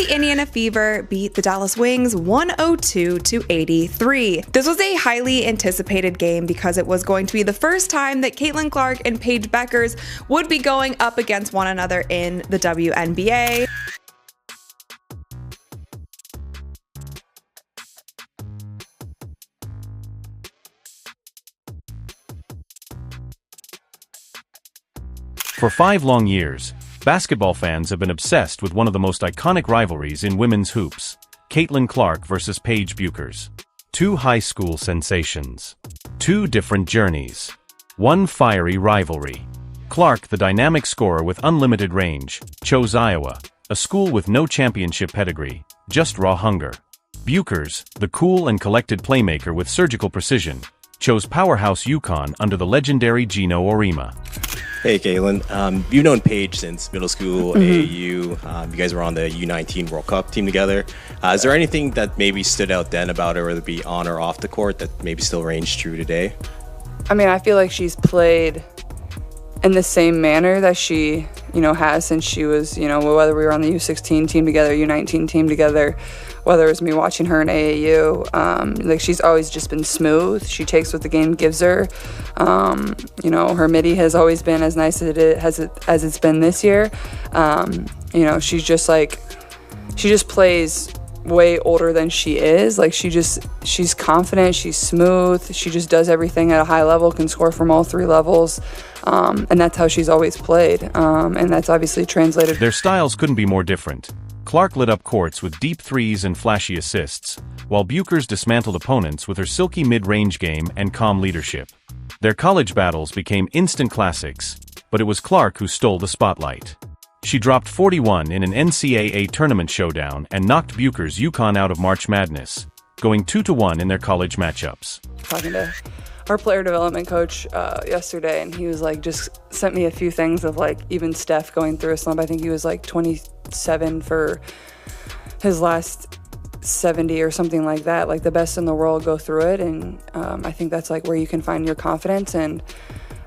the Indiana Fever beat the Dallas Wings 102-83. This was a highly anticipated game because it was going to be the first time that Caitlin Clark and Paige Bueckers would be going up against one another in the WNBA. For 5 long years, basketball fans have been obsessed with one of the most iconic rivalries in women's hoops, Caitlin Clark versus Paige Bueckers. 2 high school sensations. 2 different journeys. 1 fiery rivalry. Clark, the dynamic scorer with unlimited range, chose Iowa, a school with no championship pedigree, just raw hunger. Bueckers, the cool and collected playmaker with surgical precision, chose powerhouse UConn under the legendary Gino Auriemma. Hey, Caitlin. You've known Paige since middle school, AAU. You guys were on the U19 World Cup team together. Is there anything that maybe stood out then about her, whether it be on or off the court, that maybe still reigns true today? I mean, I feel like she's played in the same manner that she, has since she was, whether we were on the U16 team together, U19 team together, whether it was me watching her in AAU, she's always just been smooth. She takes what the game gives her. Her midi has always been as nice as it's been this year. She's just she just plays way older than she is. She's confident, she's smooth, she just does everything at a high level, can score from all 3 levels. And that's how she's always played. And that's obviously translated. Their styles couldn't be more different. Clark lit up courts with deep threes and flashy assists, while Bueckers dismantled opponents with her silky mid-range game and calm leadership. Their college battles became instant classics, but it was Clark who stole the spotlight. She dropped 41 in an NCAA tournament showdown and knocked Bueckers' UConn out of March Madness, going 2-1 in their college matchups. Talking to our player development coach yesterday, and he was just sent me a few things of even Steph going through a slump. I think he was 27 for his last 70 or something like that. The best in the world go through it, and I think that's where you can find your confidence. And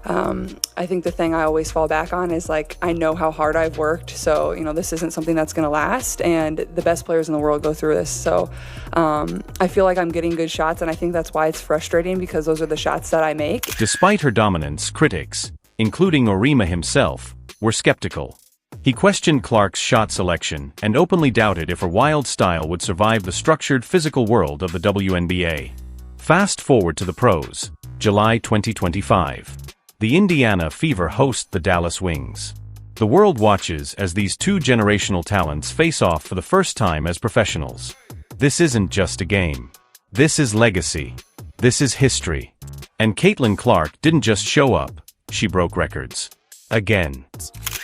I think the thing I always fall back on is I know how hard I've worked, so this isn't something that's going to last, and the best players in the world go through this. So I feel like I'm getting good shots, and I think that's why it's frustrating, because those are the shots that I make. Despite her dominance, critics, including Auriemma himself, were skeptical. He questioned Clark's shot selection and openly doubted if her wild style would survive the structured physical world of the WNBA. Fast forward to the pros, July 2025. The Indiana Fever host the Dallas Wings. The world watches as these 2 generational talents face off for the first time as professionals. This isn't just a game. This is legacy. This is history. And Caitlin Clark didn't just show up, she broke records. Again.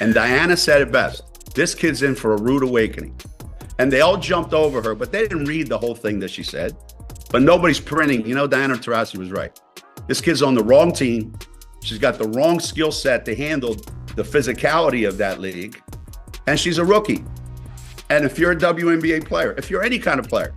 And Diana said it best. This kid's in for a rude awakening. And they all jumped over her, but they didn't read the whole thing that she said. But nobody's printing. Diana Taurasi was right. This kid's on the wrong team. She's got the wrong skill set to handle the physicality of that league. And she's a rookie. And if you're a WNBA player, if you're any kind of player,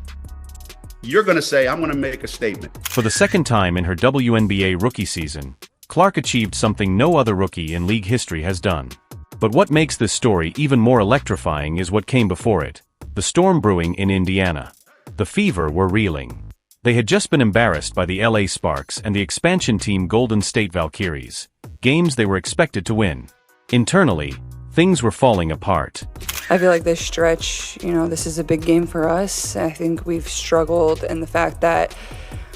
you're going to say, I'm going to make a statement. For the second time in her WNBA rookie season, Clark achieved something no other rookie in league history has done. But what makes this story even more electrifying is what came before it. The storm brewing in Indiana. The Fever were reeling. They had just been embarrassed by the LA Sparks and the expansion team Golden State Valkyries, games they were expected to win. Internally, things were falling apart. I feel like this stretch, this is a big game for us. I think we've struggled in the fact that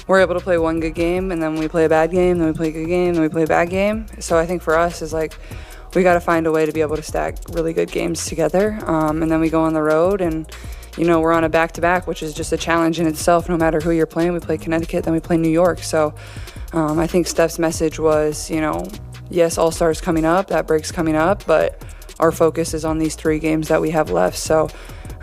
we're able to play one good game, and then we play a bad game, then we play a good game, then we play a bad game. So I think for us is we got to find a way to be able to stack really good games together, and then we go on the road, and we're on a back-to-back, which is just a challenge in itself. No matter who you're playing, we play Connecticut, then we play New York. So I think Steph's message was, yes, All-Stars coming up, that break's coming up, but our focus is on these 3 games that we have left. So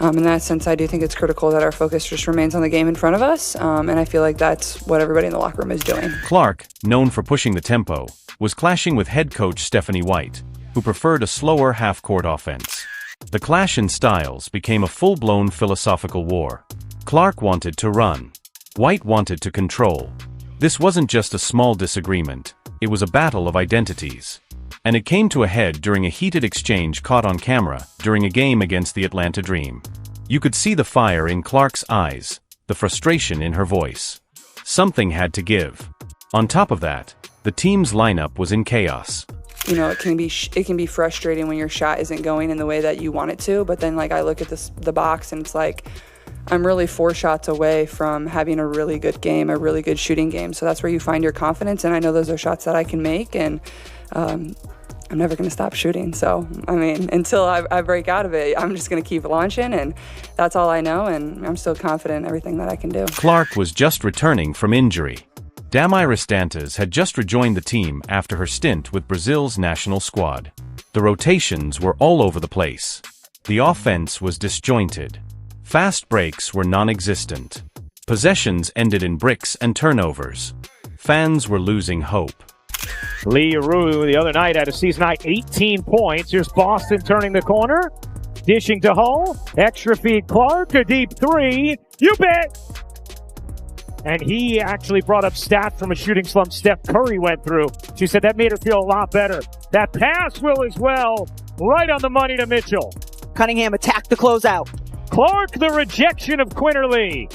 in that sense, I do think it's critical that our focus just remains on the game in front of us, and I feel like that's what everybody in the locker room is doing. Clark, known for pushing the tempo, was clashing with head coach Stephanie White, who preferred a slower half-court offense. The clash in styles became a full-blown philosophical war. Clark wanted to run. White wanted to control. This wasn't just a small disagreement, it was a battle of identities. And it came to a head during a heated exchange caught on camera during a game against the Atlanta Dream. You could see the fire in Clark's eyes, the frustration in her voice. Something had to give. On top of that, the team's lineup was in chaos. You know, it can be frustrating when your shot isn't going in the way that you want it to, but then like I look at the box and it's like I'm really 4 shots away from having a really good game, a really good shooting game. So that's where you find your confidence, and I know those are shots that I can make, and I'm never going to stop shooting. So, I mean, until I break out of it, I'm just going to keep launching, and that's all I know, and I'm still confident in everything that I can do. Clark was just returning from injury. Damaris Dantas had just rejoined the team after her stint with Brazil's national squad. The rotations were all over the place. The offense was disjointed. Fast breaks were non-existent. Possessions ended in bricks and turnovers. Fans were losing hope. Lee Rue the other night had a season-high 18 points. Here's Boston turning the corner. Dishing to Hull. Extra feed Clark. A deep 3. You bet! And he actually brought up stats from a shooting slump Steph Curry went through. She said that made her feel a lot better. That pass will as well. Right on the money to Mitchell. Cunningham attacked the closeout. Clark, the rejection of Quinterly.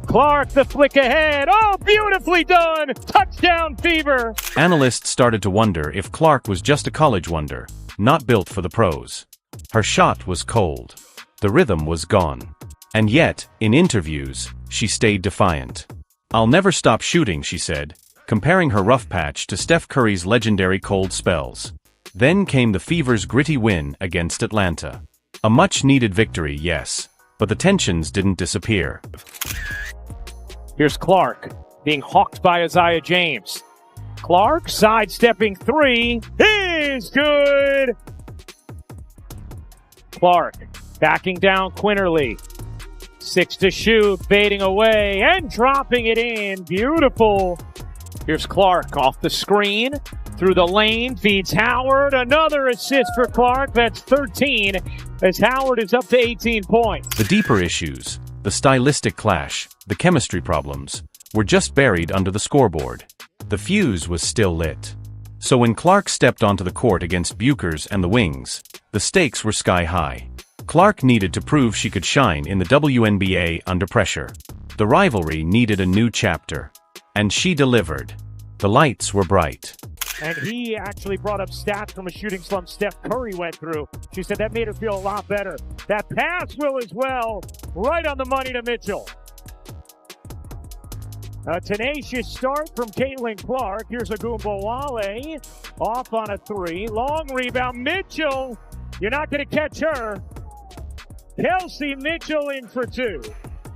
Clark, the flick ahead. Oh, beautifully done. Touchdown fever. Analysts started to wonder if Clark was just a college wonder, not built for the pros. Her shot was cold. The rhythm was gone. And yet, in interviews, she stayed defiant. "I'll never stop shooting," she said, comparing her rough patch to Steph Curry's legendary cold spells. Then came the Fever's gritty win against Atlanta. A much-needed victory, yes, but the tensions didn't disappear. Here's Clark, being hawked by Isaiah James. Clark, sidestepping 3, is good! Clark, backing down Quinterly. 6 to shoot, fading away, and dropping it in. Beautiful. Here's Clark off the screen, through the lane, feeds Howard. Another assist for Clark. That's 13, as Howard is up to 18 points. The deeper issues, the stylistic clash, the chemistry problems, were just buried under the scoreboard. The fuse was still lit. So when Clark stepped onto the court against Bueckers and the Wings, the stakes were sky high. Clark needed to prove she could shine in the WNBA under pressure. The rivalry needed a new chapter. And she delivered. The lights were bright. And he actually brought up stats from a shooting slump Steph Curry went through. She said that made her feel a lot better. That pass will as well. Right on the money to Mitchell. A tenacious start from Caitlin Clark. Here's Agumbawale. Off on a 3. Long rebound. Mitchell. You're not going to catch her. Kelsey Mitchell in for 2.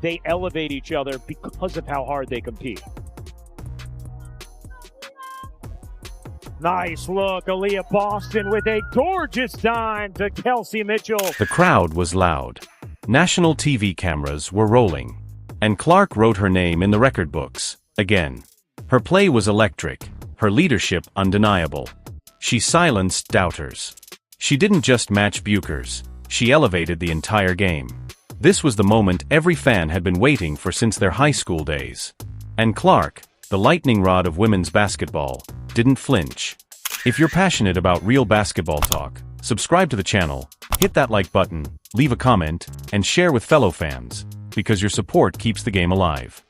They elevate each other because of how hard they compete. Nice look. Aaliyah Boston with a gorgeous dime to Kelsey Mitchell. The crowd was loud. National TV cameras were rolling. And Clark wrote her name in the record books, again. Her play was electric, her leadership undeniable. She silenced doubters. She didn't just match Bueckers, she elevated the entire game. This was the moment every fan had been waiting for since their high school days. And Clark, the lightning rod of women's basketball, didn't flinch. If you're passionate about real basketball talk, subscribe to the channel, hit that like button, leave a comment, and share with fellow fans, because your support keeps the game alive.